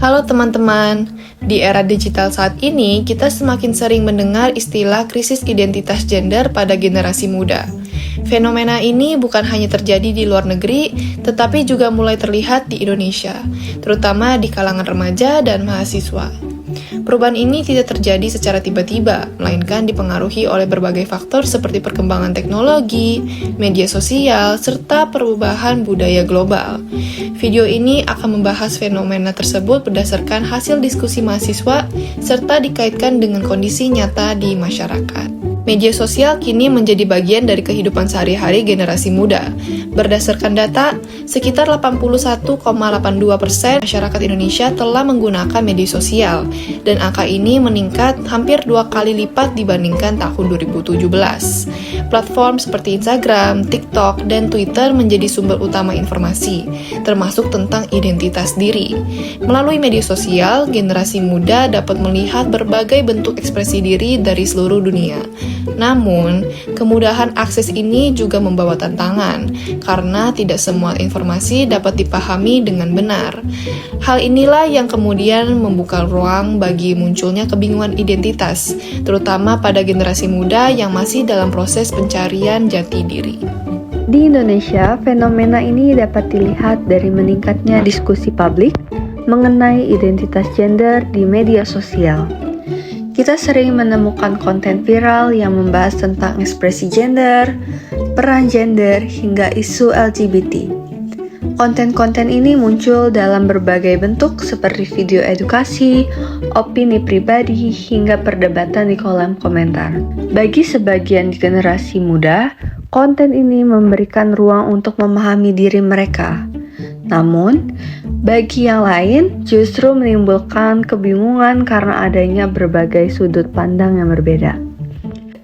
Halo teman-teman, di era digital saat ini kita semakin sering mendengar istilah krisis identitas gender pada generasi muda. Fenomena ini bukan hanya terjadi di luar negeri, tetapi juga mulai terlihat di Indonesia, terutama di kalangan remaja dan mahasiswa. Perubahan ini tidak terjadi secara tiba-tiba, melainkan dipengaruhi oleh berbagai faktor seperti perkembangan teknologi, media sosial, serta perubahan budaya global. Video ini akan membahas fenomena tersebut berdasarkan hasil diskusi mahasiswa, serta dikaitkan dengan kondisi nyata di masyarakat. Media sosial kini menjadi bagian dari kehidupan sehari-hari generasi muda. Berdasarkan data, sekitar 81,82% masyarakat Indonesia telah menggunakan media sosial, dan angka ini meningkat hampir 2 kali lipat dibandingkan tahun 2017. Platform seperti Instagram, TikTok, dan Twitter menjadi sumber utama informasi, termasuk tentang identitas diri. Melalui media sosial, generasi muda dapat melihat berbagai bentuk ekspresi diri dari seluruh dunia. Namun, kemudahan akses ini juga membawa tantangan, karena tidak semua informasi dapat dipahami dengan benar. Hal inilah yang kemudian membuka ruang bagi munculnya kebingungan identitas, terutama pada generasi muda yang masih dalam proses pencarian jati diri. Di Indonesia, fenomena ini dapat dilihat dari meningkatnya diskusi publik mengenai identitas gender di media sosial. Kita sering menemukan konten viral yang membahas tentang ekspresi gender, peran gender, hingga isu LGBT. Konten-konten ini muncul dalam berbagai bentuk seperti video edukasi, opini pribadi, hingga perdebatan di kolom komentar. Bagi sebagian generasi muda, konten ini memberikan ruang untuk memahami diri mereka. Namun, bagi yang lain justru menimbulkan kebingungan karena adanya berbagai sudut pandang yang berbeda.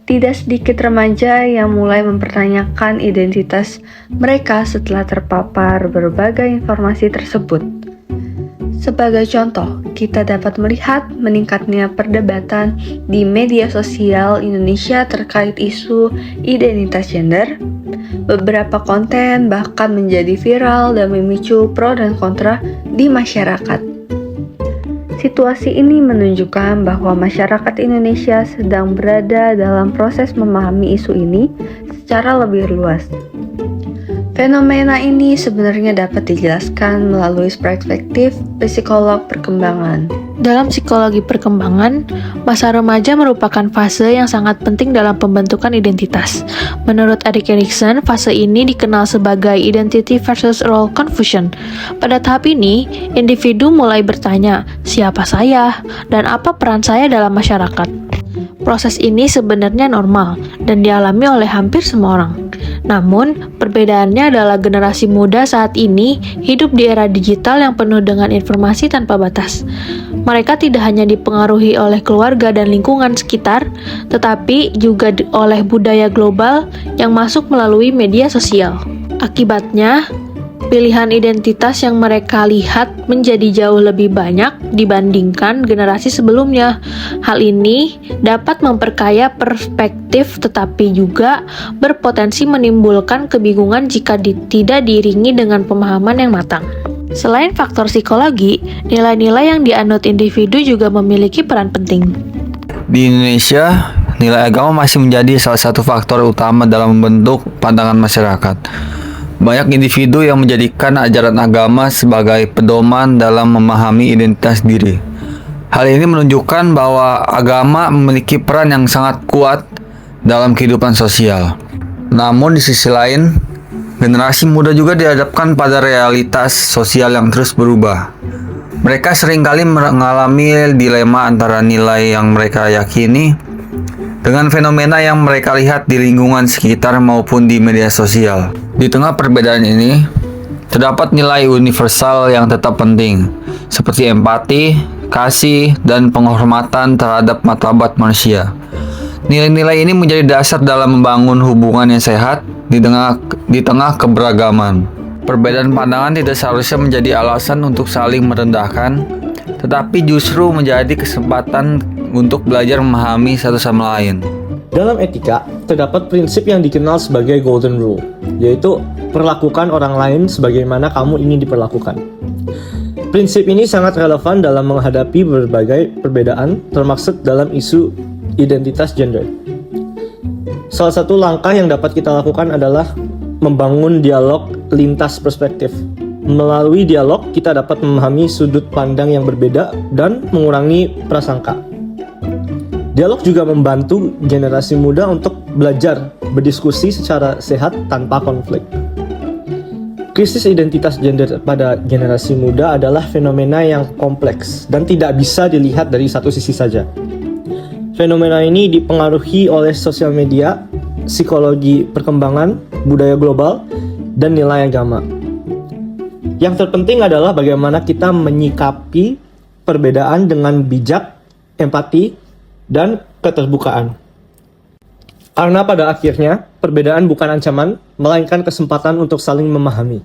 Tidak sedikit remaja yang mulai mempertanyakan identitas mereka setelah terpapar berbagai informasi tersebut. Sebagai contoh, kita dapat melihat meningkatnya perdebatan di media sosial Indonesia terkait isu identitas gender. Beberapa konten bahkan menjadi viral dan memicu pro dan kontra di masyarakat. Situasi ini menunjukkan bahwa masyarakat Indonesia sedang berada dalam proses memahami isu ini secara lebih luas. Fenomena ini sebenarnya dapat dijelaskan melalui perspektif psikolog perkembangan. Dalam psikologi perkembangan, masa remaja merupakan fase yang sangat penting dalam pembentukan identitas. Menurut Erik Erikson, fase ini dikenal sebagai identity versus role confusion. Pada tahap ini, individu mulai bertanya, siapa saya dan apa peran saya dalam masyarakat. Proses ini sebenarnya normal dan dialami oleh hampir semua orang. Namun, perbedaannya adalah generasi muda saat ini hidup di era digital yang penuh dengan informasi tanpa batas. Mereka tidak hanya dipengaruhi oleh keluarga dan lingkungan sekitar, tetapi juga oleh budaya global yang masuk melalui media sosial. Akibatnya, pilihan identitas yang mereka lihat menjadi jauh lebih banyak dibandingkan generasi sebelumnya. Hal ini dapat memperkaya perspektif tetapi juga berpotensi menimbulkan kebingungan jika tidak diiringi dengan pemahaman yang matang. Selain faktor psikologi, nilai-nilai yang dianut individu juga memiliki peran penting. Di Indonesia, nilai agama masih menjadi salah satu faktor utama dalam membentuk pandangan masyarakat. Banyak individu yang menjadikan ajaran agama sebagai pedoman dalam memahami identitas diri. Hal ini menunjukkan bahwa agama memiliki peran yang sangat kuat dalam kehidupan sosial. Namun di sisi lain, generasi muda juga dihadapkan pada realitas sosial yang terus berubah. Mereka seringkali mengalami dilema antara nilai yang mereka yakini dengan fenomena yang mereka lihat di lingkungan sekitar maupun di media sosial. Di tengah perbedaan ini, terdapat nilai universal yang tetap penting, seperti empati, kasih, dan penghormatan terhadap martabat manusia. Nilai-nilai ini menjadi dasar dalam membangun hubungan yang sehat di tengah keberagaman. Perbedaan pandangan tidak seharusnya menjadi alasan untuk saling merendahkan, tetapi justru menjadi kesempatan untuk belajar memahami satu sama lain. Dalam etika, terdapat prinsip yang dikenal sebagai Golden Rule, yaitu perlakukan orang lain sebagaimana kamu ingin diperlakukan. Prinsip ini sangat relevan dalam menghadapi berbagai perbedaan termaksud dalam isu identitas gender. Salah satu langkah yang dapat kita lakukan adalah membangun dialog lintas perspektif. Melalui dialog, kita dapat memahami sudut pandang yang berbeda dan mengurangi prasangka. Dialog juga membantu generasi muda untuk belajar berdiskusi secara sehat tanpa konflik. Krisis identitas gender pada generasi muda adalah fenomena yang kompleks dan tidak bisa dilihat dari satu sisi saja. Fenomena ini dipengaruhi oleh sosial media, psikologi perkembangan, budaya global, dan nilai agama. Yang terpenting adalah bagaimana kita menyikapi perbedaan dengan bijak, empati, dan keterbukaan. Karena pada akhirnya, perbedaan bukan ancaman, melainkan kesempatan untuk saling memahami.